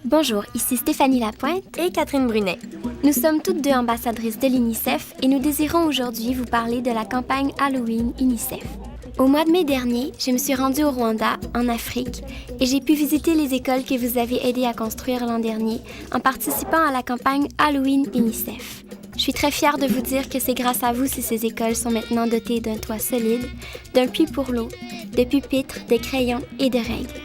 Bonjour, ici Stéphanie Lapointe et Catherine Brunet. Nous sommes toutes deux ambassadrices de l'UNICEF et nous désirons aujourd'hui vous parler de la campagne Halloween UNICEF. Au mois de mai dernier, je me suis rendue au Rwanda, en Afrique, et j'ai pu visiter les écoles que vous avez aidé à construire l'an dernier en participant à la campagne Halloween UNICEF. Je suis très fière de vous dire que c'est grâce à vous si ces écoles sont maintenant dotées d'un toit solide, d'un puits pour l'eau, de pupitres, de crayons et de règles.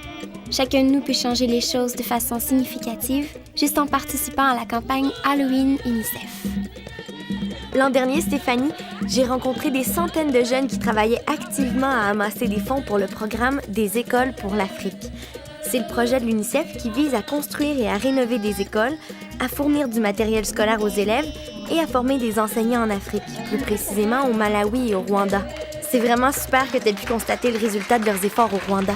Chacun de nous peut changer les choses de façon significative juste en participant à la campagne Halloween UNICEF. L'an dernier, Stéphanie, j'ai rencontré des centaines de jeunes qui travaillaient activement à amasser des fonds pour le programme des écoles pour l'Afrique. C'est le projet de l'UNICEF qui vise à construire et à rénover des écoles, à fournir du matériel scolaire aux élèves et à former des enseignants en Afrique, plus précisément au Malawi et au Rwanda. C'est vraiment super que tu aies pu constater le résultat de leurs efforts au Rwanda.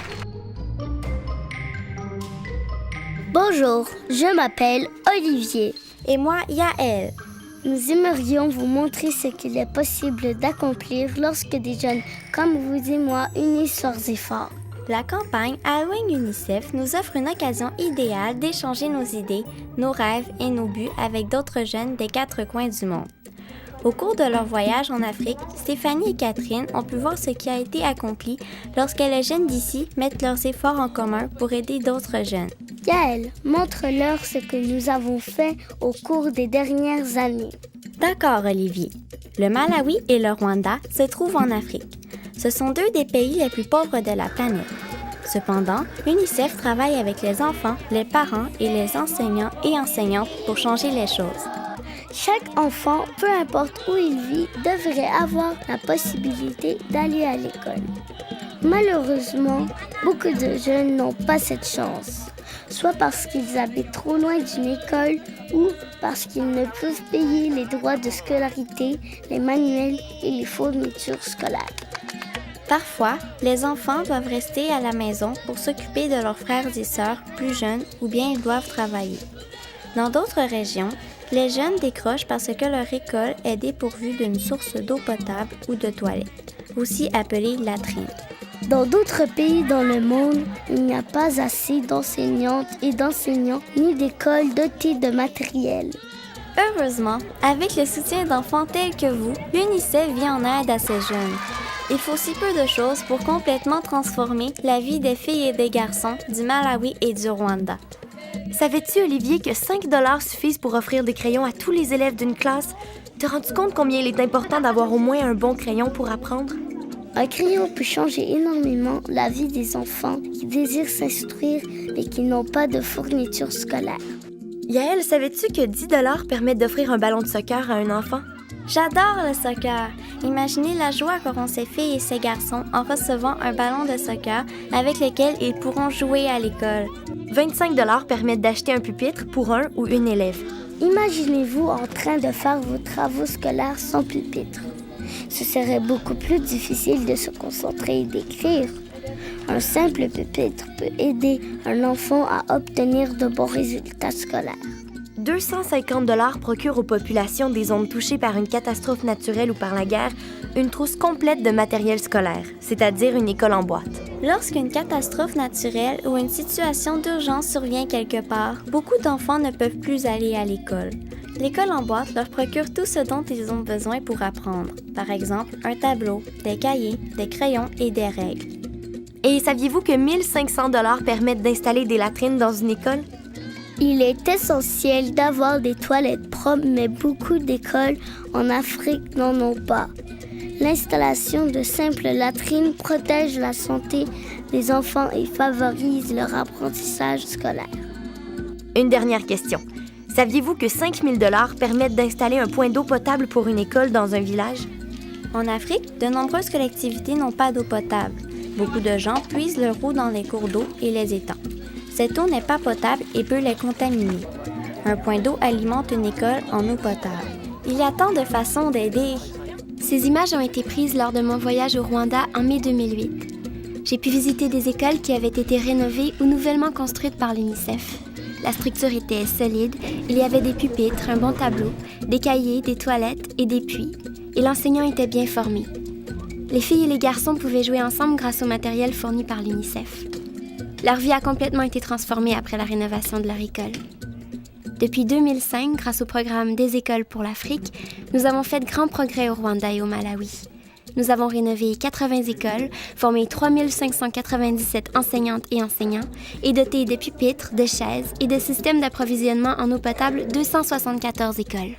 Bonjour, je m'appelle Olivier. Et moi, Yael. Nous aimerions vous montrer ce qu'il est possible d'accomplir lorsque des jeunes comme vous et moi unissent leurs efforts. La campagne Halloween UNICEF nous offre une occasion idéale d'échanger nos idées, nos rêves et nos buts avec d'autres jeunes des 4 coins du monde. Au cours de leur voyage en Afrique, Stéphanie et Catherine ont pu voir ce qui a été accompli lorsque les jeunes d'ici mettent leurs efforts en commun pour aider d'autres jeunes. Yael, montre-leur ce que nous avons fait au cours des dernières années. D'accord, Olivier. Le Malawi et le Rwanda se trouvent en Afrique. Ce sont 2 des pays les plus pauvres de la planète. Cependant, l'UNICEF travaille avec les enfants, les parents et les enseignants et enseignantes pour changer les choses. Chaque enfant, peu importe où il vit, devrait avoir la possibilité d'aller à l'école. Malheureusement, beaucoup de jeunes n'ont pas cette chance, soit parce qu'ils habitent trop loin d'une école ou parce qu'ils ne peuvent payer les droits de scolarité, les manuels et les fournitures scolaires. Parfois, les enfants doivent rester à la maison pour s'occuper de leurs frères et sœurs plus jeunes ou bien ils doivent travailler. Dans d'autres régions, les jeunes décrochent parce que leur école est dépourvue d'une source d'eau potable ou de toilettes, aussi appelée latrine. Dans d'autres pays dans le monde, il n'y a pas assez d'enseignantes et d'enseignants ni d'écoles dotées de matériel. Heureusement, avec le soutien d'enfants tels que vous, l'UNICEF vient en aide à ces jeunes. Il faut si peu de choses pour complètement transformer la vie des filles et des garçons du Malawi et du Rwanda. Savais-tu, Olivier, que 5 $ suffisent pour offrir des crayons à tous les élèves d'une classe? Te rends-tu compte combien il est important d'avoir au moins un bon crayon pour apprendre? Un crayon peut changer énormément la vie des enfants qui désirent s'instruire mais qui n'ont pas de fourniture scolaire. Yael, savais-tu que 10 $ permettent d'offrir un ballon de soccer à un enfant? J'adore le soccer! Imaginez la joie qu'auront ces filles et ces garçons en recevant un ballon de soccer avec lequel ils pourront jouer à l'école. 25 $ permettent d'acheter un pupitre pour un ou une élève. Imaginez-vous en train de faire vos travaux scolaires sans pupitre. Ce serait beaucoup plus difficile de se concentrer et d'écrire. Un simple pupitre peut aider un enfant à obtenir de bons résultats scolaires. 250 $ procurent aux populations des zones touchées par une catastrophe naturelle ou par la guerre une trousse complète de matériel scolaire, c'est-à-dire une école en boîte. Lorsqu'une catastrophe naturelle ou une situation d'urgence survient quelque part, beaucoup d'enfants ne peuvent plus aller à l'école. L'école en boîte leur procure tout ce dont ils ont besoin pour apprendre, par exemple un tableau, des cahiers, des crayons et des règles. Et saviez-vous que 1 500 $ permettent d'installer des latrines dans une école? Il est essentiel d'avoir des toilettes propres, mais beaucoup d'écoles en Afrique n'en ont pas. L'installation de simples latrines protège la santé des enfants et favorise leur apprentissage scolaire. Une dernière question. Saviez-vous que 5 000 $ permettent d'installer un point d'eau potable pour une école dans un village? En Afrique, de nombreuses collectivités n'ont pas d'eau potable. Beaucoup de gens puisent leur eau dans les cours d'eau et les étangs. Cette eau n'est pas potable et peut les contaminer. Un point d'eau alimente une école en eau potable. Il y a tant de façons d'aider. Ces images ont été prises lors de mon voyage au Rwanda en mai 2008. J'ai pu visiter des écoles qui avaient été rénovées ou nouvellement construites par l'UNICEF. La structure était solide, il y avait des pupitres, un bon tableau, des cahiers, des toilettes et des puits, et l'enseignant était bien formé. Les filles et les garçons pouvaient jouer ensemble grâce au matériel fourni par l'UNICEF. Leur vie a complètement été transformée après la rénovation de leur école. Depuis 2005, grâce au programme des écoles pour l'Afrique, nous avons fait de grands progrès au Rwanda et au Malawi. Nous avons rénové 80 écoles, formé 3597 enseignantes et enseignants et doté de pupitres, de chaises et de systèmes d'approvisionnement en eau potable 274 écoles.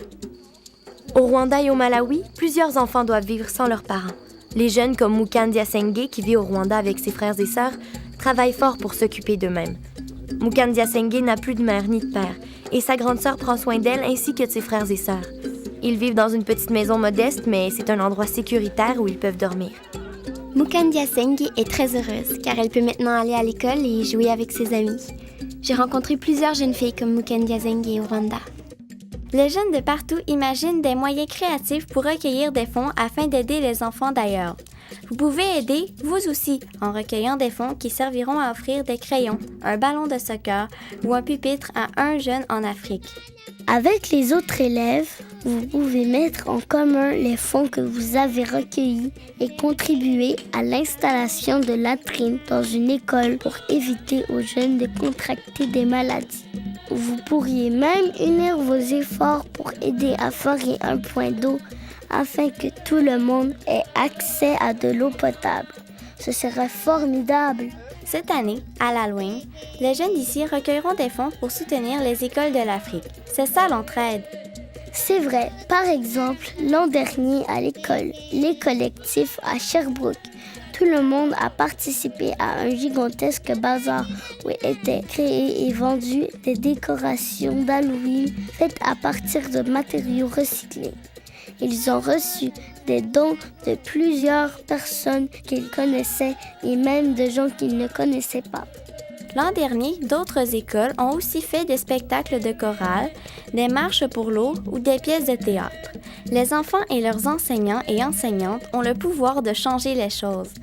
Au Rwanda et au Malawi, plusieurs enfants doivent vivre sans leurs parents. Les jeunes comme Mukandia Senge, qui vit au Rwanda avec ses frères et sœurs, travaillent fort pour s'occuper d'eux-mêmes. Mukandia Senge n'a plus de mère ni de père, et sa grande sœur prend soin d'elle ainsi que de ses frères et sœurs. Ils vivent dans une petite maison modeste, mais c'est un endroit sécuritaire où ils peuvent dormir. Mukandia Senge est très heureuse car elle peut maintenant aller à l'école et jouer avec ses amis. J'ai rencontré plusieurs jeunes filles comme Mukandia Senge au Rwanda. Les jeunes de partout imaginent des moyens créatifs pour recueillir des fonds afin d'aider les enfants d'ailleurs. Vous pouvez aider, vous aussi, en recueillant des fonds qui serviront à offrir des crayons, un ballon de soccer ou un pupitre à un jeune en Afrique. Avec les autres élèves, vous pouvez mettre en commun les fonds que vous avez recueillis et contribuer à l'installation de latrines dans une école pour éviter aux jeunes de contracter des maladies. Vous pourriez même unir vos efforts pour aider à forer un point d'eau afin que tout le monde ait accès à de l'eau potable. Ce serait formidable! Cette année, à l'Halloween, les jeunes d'ici recueilleront des fonds pour soutenir les écoles de l'Afrique. C'est ça l'entraide. C'est vrai. Par exemple, l'an dernier à l'école, les collectifs à Sherbrooke, tout le monde a participé à un gigantesque bazar où étaient créées et vendues des décorations d'Halloween faites à partir de matériaux recyclés. Ils ont reçu des dons de plusieurs personnes qu'ils connaissaient et même de gens qu'ils ne connaissaient pas. L'an dernier, d'autres écoles ont aussi fait des spectacles de chorale, des marches pour l'eau ou des pièces de théâtre. Les enfants et leurs enseignants et enseignantes ont le pouvoir de changer les choses.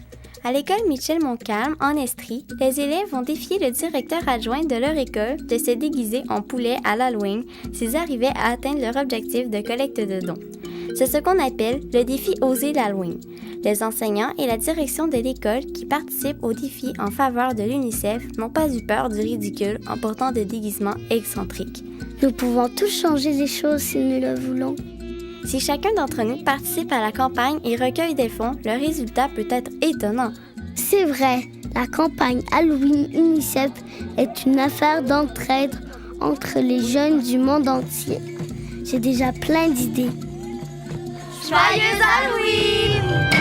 À l'école Michel-Montcalm, en Estrie, les élèves ont défié le directeur adjoint de leur école de se déguiser en poulet à l'Halloween s'ils arrivaient à atteindre leur objectif de collecte de dons. C'est ce qu'on appelle le défi Oser l'Halloween. Les enseignants et la direction de l'école qui participent au défi en faveur de l'UNICEF n'ont pas eu peur du ridicule en portant des déguisements excentriques. Nous pouvons tous changer les choses si nous le voulons. Si chacun d'entre nous participe à la campagne et recueille des fonds, le résultat peut être étonnant. C'est vrai, la campagne Halloween UNICEF est une affaire d'entraide entre les jeunes du monde entier. J'ai déjà plein d'idées. Joyeux Halloween!